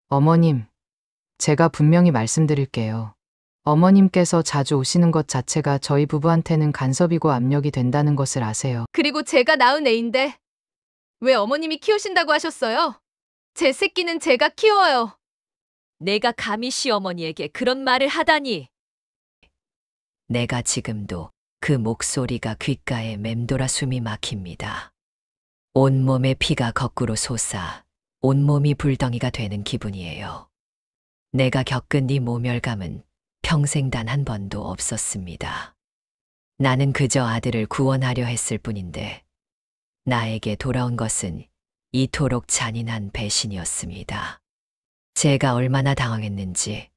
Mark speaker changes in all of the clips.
Speaker 1: 어머님, 제가 분명히 말씀드릴게요. 어머님께서 자주 오시는 것 자체가 저희 부부한테는 간섭이고 압력이 된다는 것을 아세요.
Speaker 2: 그리고 제가 낳은 애인데 왜 어머님이 키우신다고 하셨어요? 제 새끼는 제가 키워요.
Speaker 3: 내가 감히 시어머니에게 그런 말을 하다니. 내가 지금도 그 목소리가 귓가에 맴돌아 숨이 막힙니다. 온몸에 피가 거꾸로 솟아 온몸이 불덩이가 되는 기분이에요. 내가 겪은 이 모멸감은 평생 단 한 번도 없었습니다. 나는 그저 아들을 구원하려 했을 뿐인데 나에게 돌아온 것은 이토록 잔인한 배신이었습니다. 제가 얼마나 당황했는지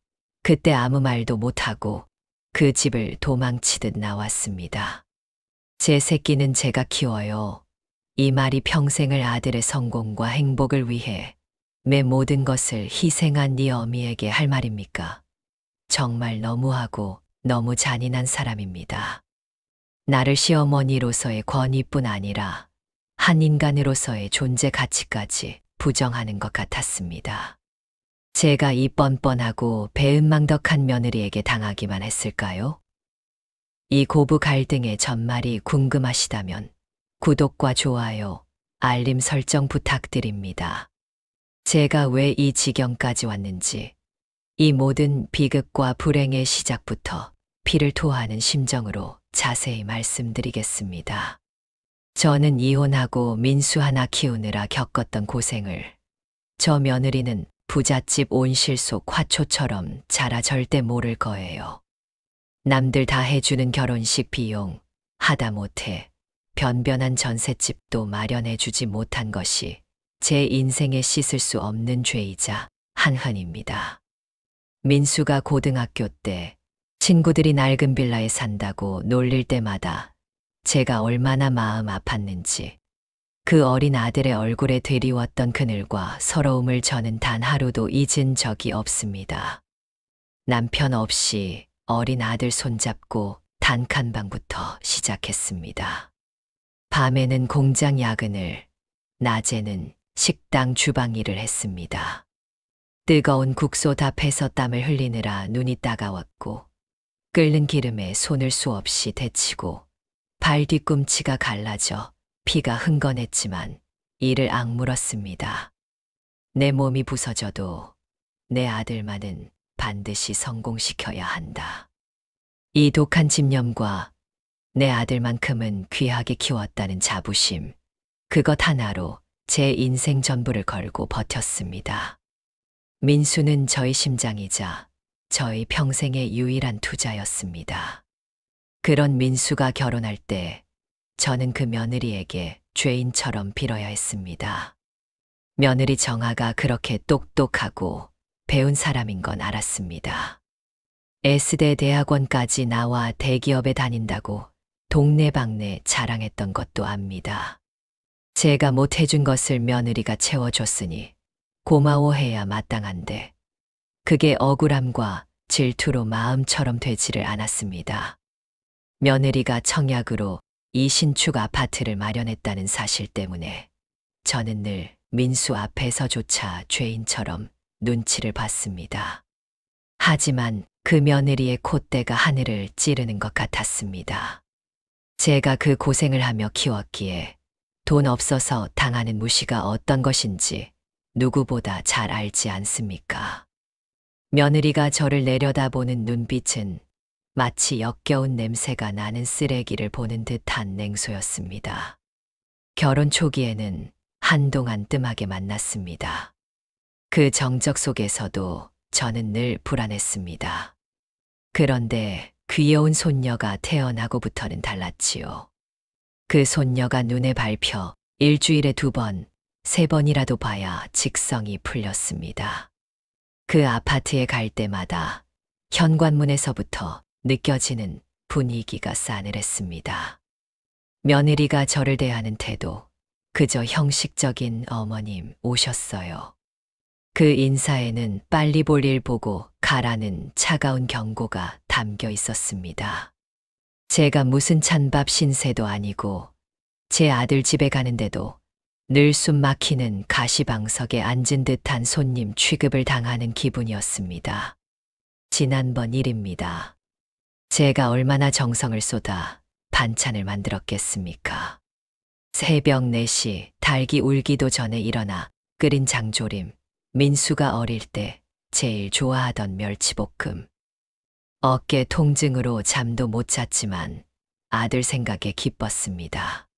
Speaker 3: 그때 아무 말도 못하고 그 집을 도망치듯 나왔습니다. 제 새끼는 제가 키워요. 이 말이 평생을 아들의 성공과 행복을 위해 내 모든 것을 희생한 네 어미에게 할 말입니까? 정말 너무하고 너무 잔인한 사람입니다. 나를 시어머니로서의 권위뿐 아니라 한 인간으로서의 존재 가치까지 부정하는 것 같았습니다. 제가 이 뻔뻔하고 배은망덕한 며느리에게 당하기만 했을까요? 이 고부 갈등의 전말이 궁금하시다면 구독과 좋아요, 알림 설정 부탁드립니다. 제가 왜 이 지경까지 왔는지, 이 모든 비극과 불행의 시작부터 피를 토하는 심정으로 자세히 말씀드리겠습니다. 저는 이혼하고 민수 하나 키우느라 겪었던 고생을 저 며느리는 부잣집 온실속 화초처럼 자라 절대 모를 거예요. 남들 다 해주는 결혼식 비용, 하다못해 변변한 전셋집도 마련해주지 못한 것이 제 인생에 씻을 수 없는 죄이자 한한입니다. 민수가 고등학교 때 친구들이 낡은 빌라에 산다고 놀릴 때마다 제가 얼마나 마음 아팠는지 그 어린 아들의 얼굴에 드리웠던 그늘과 서러움을 저는 단 하루도 잊은 적이 없습니다. 남편 없이 어린 아들 손잡고 단칸방부터 시작했습니다. 밤에는 공장 야근을, 낮에는 식당 주방 일을 했습니다. 뜨거운 국소답해서 땀을 흘리느라 눈이 따가웠고 끓는 기름에 손을 수없이 데치고 발 뒤꿈치가 갈라져 피가 흥건했지만 이를 악물었습니다. 내 몸이 부서져도 내 아들만은 반드시 성공시켜야 한다. 이 독한 집념과 내 아들만큼은 귀하게 키웠다는 자부심, 그것 하나로 제 인생 전부를 걸고 버텼습니다. 민수는 저의 심장이자 저의 평생의 유일한 투자였습니다. 그런 민수가 결혼할 때 저는 그 며느리에게 죄인처럼 빌어야 했습니다. 며느리 정아가 그렇게 똑똑하고 배운 사람인 건 알았습니다. S대 대학원까지 나와 대기업에 다닌다고 동네방네 자랑했던 것도 압니다. 제가 못해준 것을 며느리가 채워줬으니 고마워해야 마땅한데 그게 억울함과 질투로 마음처럼 되지를 않았습니다. 며느리가 청약으로 이 신축 아파트를 마련했다는 사실 때문에 저는 늘 민수 앞에서조차 죄인처럼 눈치를 봤습니다. 하지만 그 며느리의 콧대가 하늘을 찌르는 것 같았습니다. 제가 그 고생을 하며 키웠기에 돈 없어서 당하는 무시가 어떤 것인지 누구보다 잘 알지 않습니까? 며느리가 저를 내려다보는 눈빛은 마치 역겨운 냄새가 나는 쓰레기를 보는 듯한 냉소였습니다. 결혼 초기에는 한동안 뜸하게 만났습니다. 그 정적 속에서도 저는 늘 불안했습니다. 그런데 귀여운 손녀가 태어나고부터는 달랐지요. 그 손녀가 눈에 밟혀 일주일에 2번, 3번이라도 봐야 직성이 풀렸습니다. 그 아파트에 갈 때마다 현관문에서부터 느껴지는 분위기가 싸늘했습니다. 며느리가 저를 대하는 태도, 그저 형식적인 어머님 오셨어요. 그 인사에는 빨리 볼 일 보고 가라는 차가운 경고가 담겨 있었습니다. 제가 무슨 찬밥 신세도 아니고 제 아들 집에 가는데도 늘 숨 막히는 가시방석에 앉은 듯한 손님 취급을 당하는 기분이었습니다. 지난번 일입니다. 제가 얼마나 정성을 쏟아 반찬을 만들었겠습니까? 새벽 4시 닭이 울기도 전에 일어나 끓인 장조림, 민수가 어릴 때 제일 좋아하던 멸치볶음. 어깨 통증으로 잠도 못 잤지만 아들 생각에 기뻤습니다.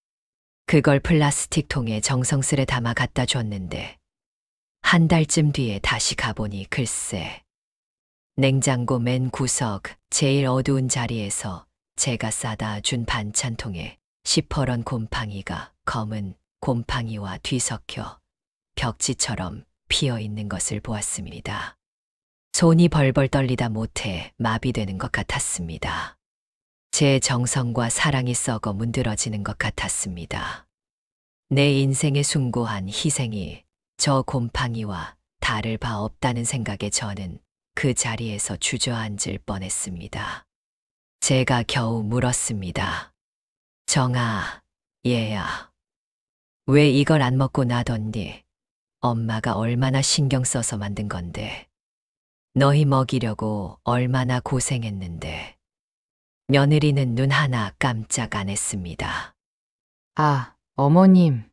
Speaker 3: 그걸 플라스틱 통에 정성스레 담아 갖다 줬는데 한 달쯤 뒤에 다시 가보니 글쎄. 냉장고 맨 구석 제일 어두운 자리에서 제가 싸다 준 반찬통에 시퍼런 곰팡이가 검은 곰팡이와 뒤섞여 벽지처럼 피어 있는 것을 보았습니다. 손이 벌벌 떨리다 못해 마비되는 것 같았습니다. 제 정성과 사랑이 썩어 문드러지는 것 같았습니다. 내 인생에 숭고한 희생이 저 곰팡이와 다를 바 없다는 생각에 저는 그 자리에서 주저앉을 뻔했습니다. 제가 겨우 물었습니다. 정아, 얘야. 왜 이걸 안 먹고 나던니? 엄마가 얼마나 신경 써서 만든 건데. 너희 먹이려고 얼마나 고생했는데. 며느리는 눈 하나 깜짝 안 했습니다.
Speaker 1: 아, 어머님.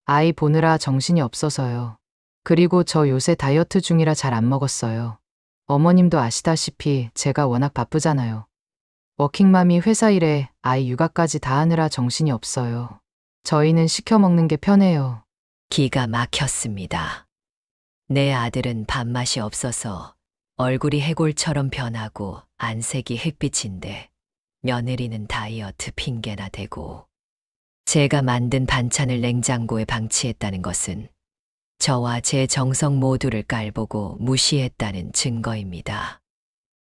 Speaker 1: 아이 보느라 정신이 없어서요. 그리고 저 요새 다이어트 중이라 잘 안 먹었어요. 어머님도 아시다시피 제가 워낙 바쁘잖아요. 워킹맘이 회사 일에 아이 육아까지 다 하느라 정신이 없어요. 저희는 시켜 먹는 게 편해요.
Speaker 3: 기가 막혔습니다. 내 아들은 밥맛이 없어서 얼굴이 해골처럼 변하고 안색이 햇빛인데 며느리는 다이어트 핑계나 대고 제가 만든 반찬을 냉장고에 방치했다는 것은 저와 제 정성 모두를 깔보고 무시했다는 증거입니다.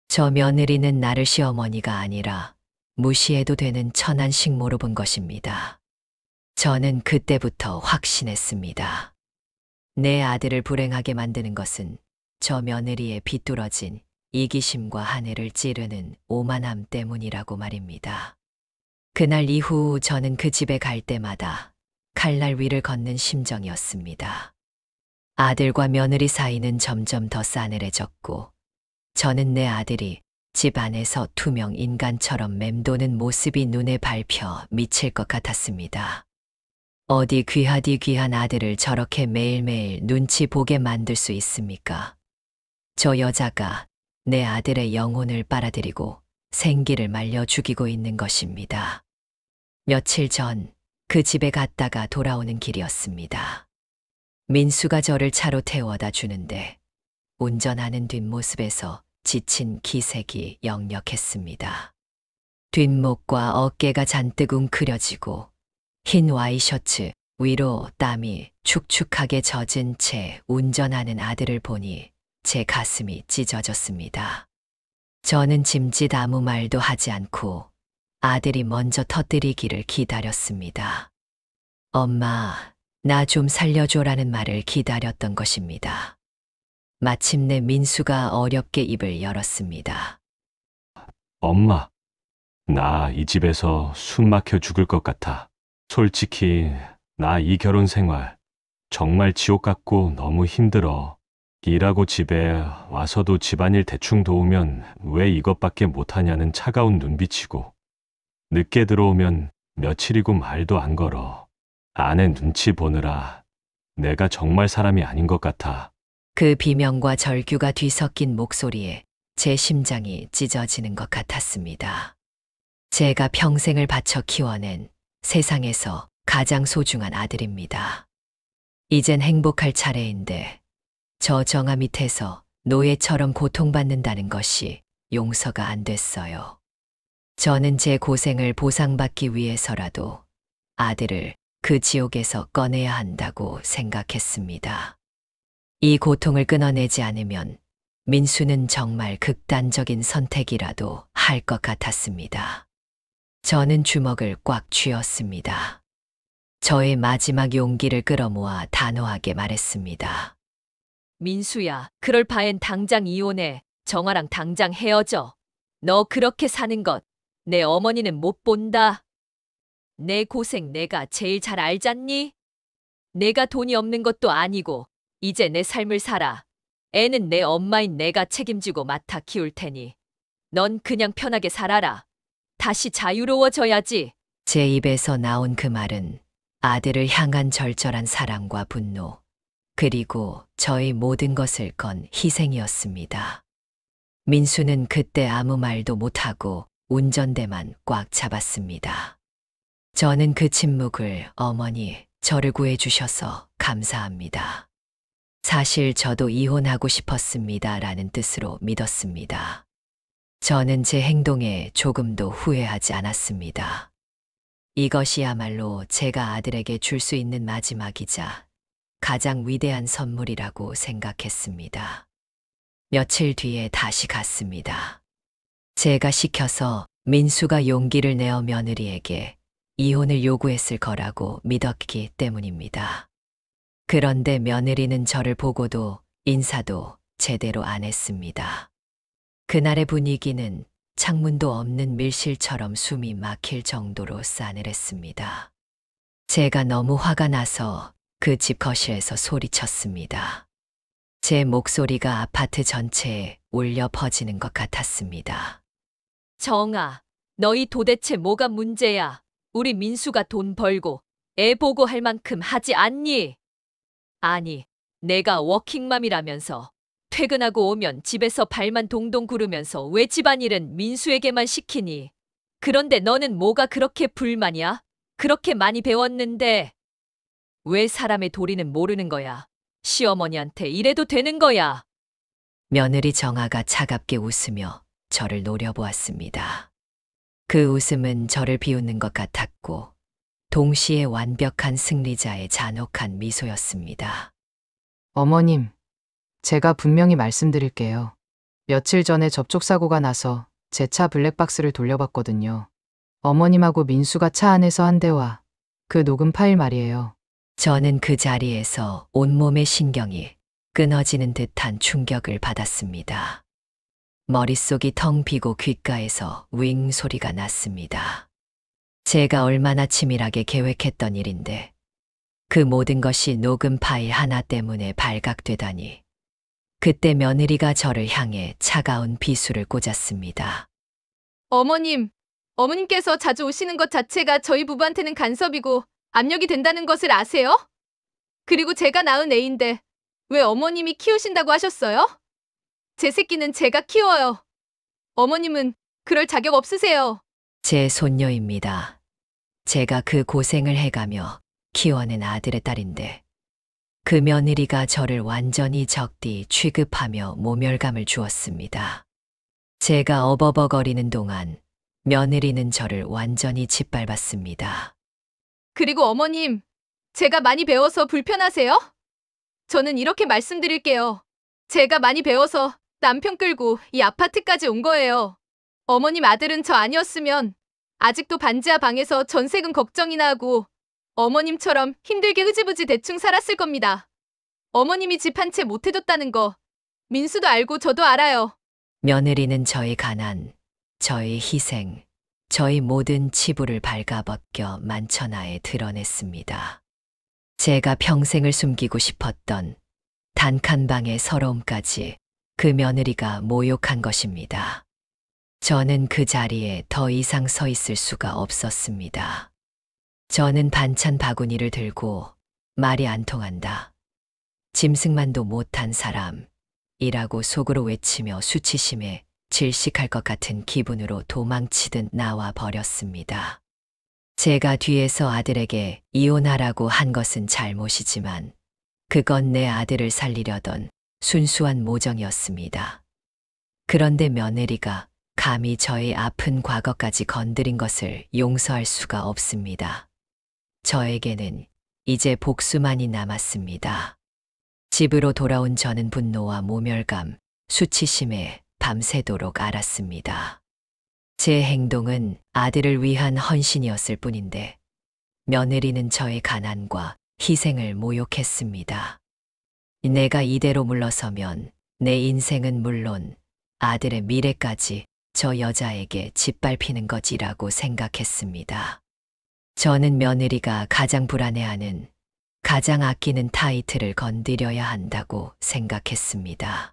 Speaker 3: 저 며느리는 나를 시어머니가 아니라 무시해도 되는 천한 식모로 본 것입니다. 저는 그때부터 확신했습니다. 내 아들을 불행하게 만드는 것은 저 며느리의 비뚤어진 이기심과 하늘을 찌르는 오만함 때문이라고 말입니다. 그날 이후 저는 그 집에 갈 때마다 칼날 위를 걷는 심정이었습니다. 아들과 며느리 사이는 점점 더 싸늘해졌고 저는 내 아들이 집 안에서 투명 인간처럼 맴도는 모습이 눈에 밟혀 미칠 것 같았습니다. 어디 귀하디 귀한 아들을 저렇게 매일매일 눈치 보게 만들 수 있습니까? 저 여자가 내 아들의 영혼을 빨아들이고 생기를 말려 죽이고 있는 것입니다. 며칠 전 그 집에 갔다가 돌아오는 길이었습니다. 민수가 저를 차로 태워다 주는데 운전하는 뒷모습에서 지친 기색이 역력했습니다. 뒷목과 어깨가 잔뜩 웅크려지고 흰 와이셔츠 위로 땀이 축축하게 젖은 채 운전하는 아들을 보니 제 가슴이 찢어졌습니다. 저는 짐짓 아무 말도 하지 않고 아들이 먼저 터뜨리기를 기다렸습니다. 엄마, 나 좀 살려줘라는 말을 기다렸던 것입니다. 마침내 민수가 어렵게 입을 열었습니다.
Speaker 4: 엄마, 나 이 집에서 숨 막혀 죽을 것 같아. 솔직히 나 이 결혼 생활 정말 지옥 같고 너무 힘들어. 일하고 집에 와서도 집안일 대충 도우면 왜 이것밖에 못하냐는 차가운 눈빛이고 늦게 들어오면 며칠이고 말도 안 걸어. 아내 눈치 보느라 내가 정말 사람이 아닌 것 같아.
Speaker 3: 그 비명과 절규가 뒤섞인 목소리에 제 심장이 찢어지는 것 같았습니다. 제가 평생을 바쳐 키워낸 세상에서 가장 소중한 아들입니다. 이젠 행복할 차례인데 저 정아 밑에서 노예처럼 고통받는다는 것이 용서가 안 됐어요. 저는 제 고생을 보상받기 위해서라도 아들을 그 지옥에서 꺼내야 한다고 생각했습니다. 이 고통을 끊어내지 않으면 민수는 정말 극단적인 선택이라도 할 것 같았습니다. 저는 주먹을 꽉 쥐었습니다. 저의 마지막 용기를 끌어모아 단호하게 말했습니다. 민수야, 그럴 바엔 당장 이혼해. 정아랑 당장 헤어져. 너 그렇게 사는 것 내 어머니는 못 본다. 내 고생 내가 제일 잘 알잖니? 내가 돈이 없는 것도 아니고 이제 내 삶을 살아. 애는 내 엄마인 내가 책임지고 맡아 키울 테니 넌 그냥 편하게 살아라. 다시 자유로워져야지. 제 입에서 나온 그 말은 아들을 향한 절절한 사랑과 분노, 그리고 저의 모든 것을 건 희생이었습니다. 민수는 그때 아무 말도 못하고 운전대만 꽉 잡았습니다. 저는 그 침묵을 어머니, 저를 구해주셔서 감사합니다. 사실 저도 이혼하고 싶었습니다. 라는 뜻으로 믿었습니다. 저는 제 행동에 조금도 후회하지 않았습니다. 이것이야말로 제가 아들에게 줄 수 있는 마지막이자 가장 위대한 선물이라고 생각했습니다. 며칠 뒤에 다시 갔습니다. 제가 시켜서 민수가 용기를 내어 며느리에게 이혼을 요구했을 거라고 믿었기 때문입니다. 그런데 며느리는 저를 보고도 인사도 제대로 안 했습니다. 그날의 분위기는 창문도 없는 밀실처럼 숨이 막힐 정도로 싸늘했습니다. 제가 너무 화가 나서 그 집 거실에서 소리쳤습니다. 제 목소리가 아파트 전체에 울려 퍼지는 것 같았습니다. 정아, 너희 도대체 뭐가 문제야? 우리 민수가 돈 벌고 애 보고 할 만큼 하지 않니? 아니, 내가 워킹맘이라면서 퇴근하고 오면 집에서 발만 동동 구르면서 왜 집안일은 민수에게만 시키니? 그런데 너는 뭐가 그렇게 불만이야? 그렇게 많이 배웠는데 왜 사람의 도리는 모르는 거야? 시어머니한테 이래도 되는 거야? 며느리 정아가 차갑게 웃으며 저를 노려보았습니다. 그 웃음은 저를 비웃는 것 같았고 동시에 완벽한 승리자의 잔혹한 미소였습니다.
Speaker 1: 어머님, 제가 분명히 말씀드릴게요. 며칠 전에 접촉사고가 나서 제 차 블랙박스를 돌려봤거든요. 어머님하고 민수가 차 안에서 한 대화, 그 녹음 파일 말이에요.
Speaker 3: 저는 그 자리에서 온몸의 신경이 끊어지는 듯한 충격을 받았습니다. 머릿속이 텅 비고 귓가에서 윙 소리가 났습니다. 제가 얼마나 치밀하게 계획했던 일인데 그 모든 것이 녹음 파일 하나 때문에 발각되다니. 그때 며느리가 저를 향해 차가운 비수를 꽂았습니다.
Speaker 2: 어머님께서 자주 오시는 것 자체가 저희 부부한테는 간섭이고 압력이 된다는 것을 아세요? 그리고 제가 낳은 애인데 왜 어머님이 키우신다고 하셨어요? 제 새끼는 제가 키워요. 어머님은 그럴 자격 없으세요.
Speaker 3: 제 손녀입니다. 제가 그 고생을 해가며 키워낸 아들의 딸인데 그 며느리가 저를 완전히 적디 취급하며 모멸감을 주었습니다. 제가 어버버거리는 동안 며느리는 저를 완전히 짓밟았습니다.
Speaker 2: 그리고 어머님, 제가 많이 배워서 불편하세요? 저는 이렇게 말씀드릴게요. 제가 많이 배워서 남편 끌고 이 아파트까지 온 거예요. 어머님 아들은 저 아니었으면 아직도 반지하 방에서 전세금 걱정이나 하고 어머님처럼 힘들게 흐지부지 대충 살았을 겁니다. 어머님이 집 한 채 못 해줬다는 거 민수도 알고 저도 알아요.
Speaker 3: 며느리는 저의 가난, 저의 희생, 저의 모든 치부를 발가벗겨 만천하에 드러냈습니다. 제가 평생을 숨기고 싶었던 단칸방의 서러움까지 그 며느리가 모욕한 것입니다. 저는 그 자리에 더 이상 서 있을 수가 없었습니다. 저는 반찬 바구니를 들고 말이 안 통한다. 짐승만도 못한 사람이라고 속으로 외치며 수치심에 질식할 것 같은 기분으로 도망치듯 나와 버렸습니다. 제가 뒤에서 아들에게 이혼하라고 한 것은 잘못이지만 그건 내 아들을 살리려던 순수한 모정이었습니다. 그런데 며느리가 감히 저의 아픈 과거까지 건드린 것을 용서할 수가 없습니다. 저에게는 이제 복수만이 남았습니다. 집으로 돌아온 저는 분노와 모멸감, 수치심에 밤새도록 앓았습니다. 제 행동은 아들을 위한 헌신이었을 뿐인데 며느리는 저의 가난과 희생을 모욕했습니다. 내가 이대로 물러서면 내 인생은 물론 아들의 미래까지 저 여자에게 짓밟히는 것이라고 생각했습니다. 저는 며느리가 가장 불안해하는 가장 아끼는 타이틀을 건드려야 한다고 생각했습니다.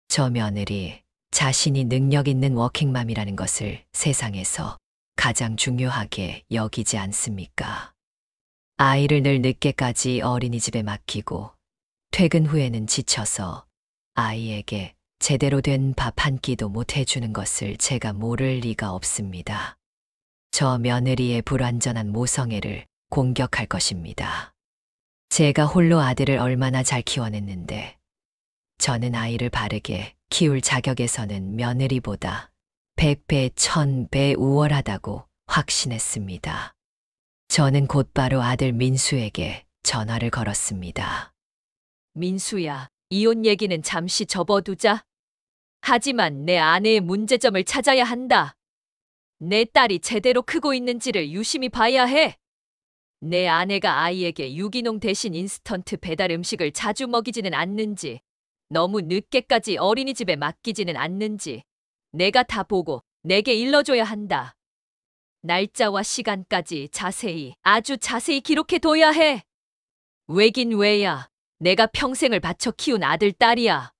Speaker 3: 저 며느리 자신이 능력 있는 워킹맘이라는 것을 세상에서 가장 중요하게 여기지 않습니까? 아이를 늘 늦게까지 어린이집에 맡기고 퇴근 후에는 지쳐서 아이에게 제대로 된 밥 한 끼도 못 해주는 것을 제가 모를 리가 없습니다. 저 며느리의 불완전한 모성애를 공격할 것입니다. 제가 홀로 아들을 얼마나 잘 키워냈는데 저는 아이를 바르게 키울 자격에서는 며느리보다 100배, 1000배 우월하다고 확신했습니다. 저는 곧바로 아들 민수에게 전화를 걸었습니다. 민수야, 이혼 얘기는 잠시 접어두자. 하지만 내 아내의 문제점을 찾아야 한다. 내 딸이 제대로 크고 있는지를 유심히 봐야 해. 내 아내가 아이에게 유기농 대신 인스턴트 배달 음식을 자주 먹이지는 않는지, 너무 늦게까지 어린이집에 맡기지는 않는지 내가 다 보고 내게 일러줘야 한다. 날짜와 시간까지 자세히, 아주 자세히 기록해둬야 해. 왜긴 왜야. 내가 평생을 바쳐 키운 아들, 딸이야.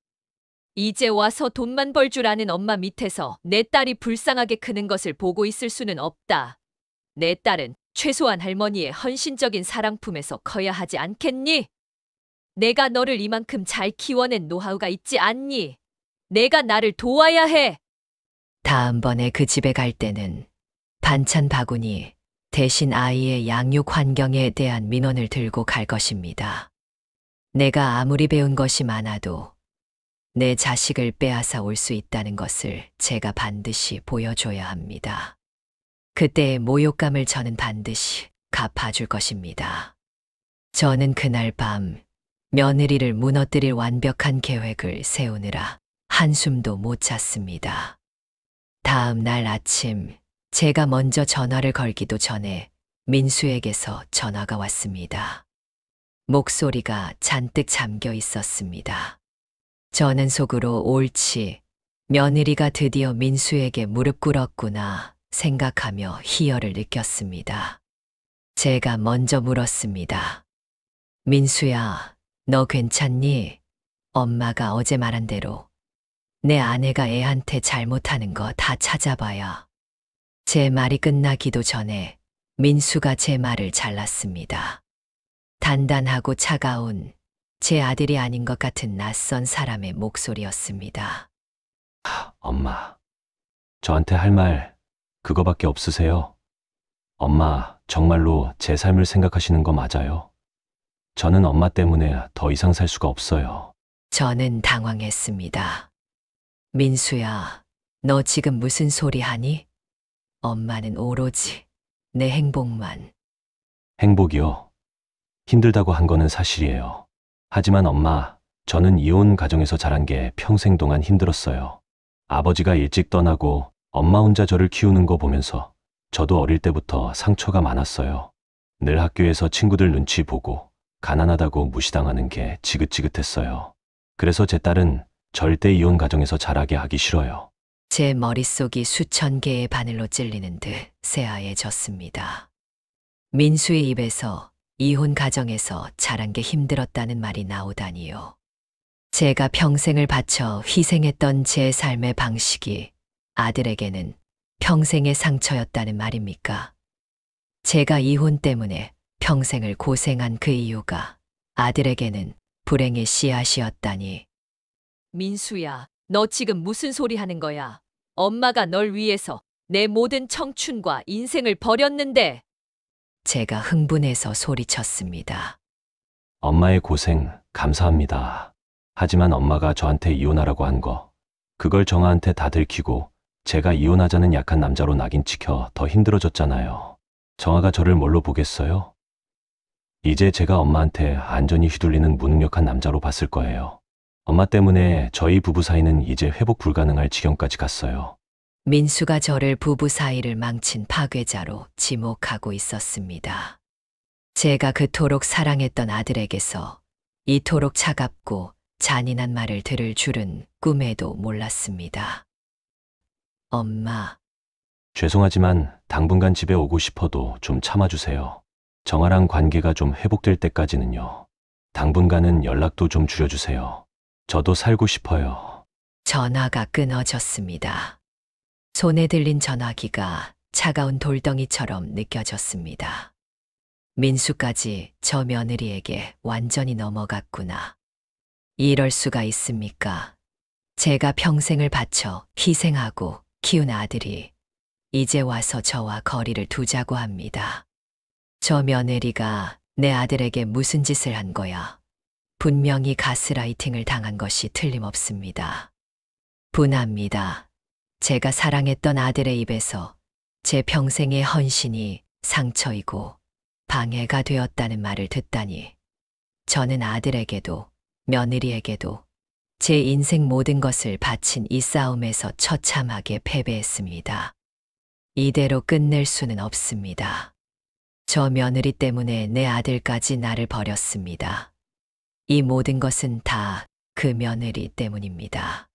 Speaker 3: 이제 와서 돈만 벌 줄 아는 엄마 밑에서 내 딸이 불쌍하게 크는 것을 보고 있을 수는 없다. 내 딸은 최소한 할머니의 헌신적인 사랑품에서 커야 하지 않겠니? 내가 너를 이만큼 잘 키워낸 노하우가 있지 않니? 내가 나를 도와야 해. 다음번에 그 집에 갈 때는 반찬 바구니 대신 아이의 양육 환경에 대한 민원을 들고 갈 것입니다. 내가 아무리 배운 것이 많아도 내 자식을 빼앗아 올 수 있다는 것을 제가 반드시 보여줘야 합니다. 그때의 모욕감을 저는 반드시 갚아줄 것입니다. 저는 그날 밤 며느리를 무너뜨릴 완벽한 계획을 세우느라 한숨도 못 잤습니다. 다음 날 아침 제가 먼저 전화를 걸기도 전에 민수에게서 전화가 왔습니다. 목소리가 잔뜩 잠겨 있었습니다. 저는 속으로 옳지, 며느리가 드디어 민수에게 무릎 꿇었구나 생각하며 희열을 느꼈습니다. 제가 먼저 물었습니다. 민수야, 너 괜찮니? 엄마가 어제 말한 대로 내 아내가 애한테 잘못하는 거 다 찾아봐야. 제 말이 끝나기도 전에 민수가 제 말을 잘랐습니다. 단단하고 차가운 제 아들이 아닌 것 같은 낯선 사람의 목소리였습니다.
Speaker 4: 엄마, 저한테 할 말 그거밖에 없으세요? 엄마, 정말로 제 삶을 생각하시는 거 맞아요? 저는 엄마 때문에 더 이상 살 수가 없어요.
Speaker 3: 저는 당황했습니다. 민수야, 너 지금 무슨 소리 하니? 엄마는 오로지 내 행복만.
Speaker 4: 행복이요? 힘들다고 한 거는 사실이에요. 하지만 엄마, 저는 이혼 가정에서 자란 게 평생 동안 힘들었어요. 아버지가 일찍 떠나고 엄마 혼자 저를 키우는 거 보면서 저도 어릴 때부터 상처가 많았어요. 늘 학교에서 친구들 눈치 보고 가난하다고 무시당하는 게 지긋지긋했어요. 그래서 제 딸은 절대 이혼 가정에서 자라게 하기 싫어요.
Speaker 3: 제 머릿속이 수천 개의 바늘로 찔리는 듯 새하얘졌습니다. 민수의 입에서 이혼 가정에서 자란 게 힘들었다는 말이 나오다니요. 제가 평생을 바쳐 희생했던 제 삶의 방식이 아들에게는 평생의 상처였다는 말입니까? 제가 이혼 때문에 평생을 고생한 그 이유가 아들에게는 불행의 씨앗이었다니. 민수야, 너 지금 무슨 소리 하는 거야? 엄마가 널 위해서 내 모든 청춘과 인생을 버렸는데. 제가 흥분해서 소리쳤습니다.
Speaker 4: 엄마의 고생 감사합니다. 하지만 엄마가 저한테 이혼하라고 한 거, 그걸 정아한테 다 들키고 제가 이혼하자는 약한 남자로 낙인 찍혀 더 힘들어졌잖아요. 정아가 저를 뭘로 보겠어요? 이제 제가 엄마한테 안전히 휘둘리는 무능력한 남자로 봤을 거예요. 엄마 때문에 저희 부부 사이는 이제 회복 불가능할 지경까지 갔어요.
Speaker 3: 민수가 저를 부부 사이를 망친 파괴자로 지목하고 있었습니다. 제가 그토록 사랑했던 아들에게서 이토록 차갑고 잔인한 말을 들을 줄은 꿈에도 몰랐습니다. 엄마.
Speaker 4: 죄송하지만 당분간 집에 오고 싶어도 좀 참아주세요. 정아랑 관계가 좀 회복될 때까지는요. 당분간은 연락도 좀 줄여주세요. 저도 살고 싶어요.
Speaker 3: 전화가 끊어졌습니다. 손에 들린 전화기가 차가운 돌덩이처럼 느껴졌습니다. 민수까지 저 며느리에게 완전히 넘어갔구나. 이럴 수가 있습니까? 제가 평생을 바쳐 희생하고 키운 아들이 이제 와서 저와 거리를 두자고 합니다. 저 며느리가 내 아들에게 무슨 짓을 한 거야? 분명히 가스라이팅을 당한 것이 틀림없습니다. 분합니다. 제가 사랑했던 아들의 입에서 제 평생의 헌신이 상처이고 방해가 되었다는 말을 듣다니 저는 아들에게도 며느리에게도 제 인생 모든 것을 바친 이 싸움에서 처참하게 패배했습니다. 이대로 끝낼 수는 없습니다. 저 며느리 때문에 내 아들까지 나를 버렸습니다. 이 모든 것은 다 그 며느리 때문입니다.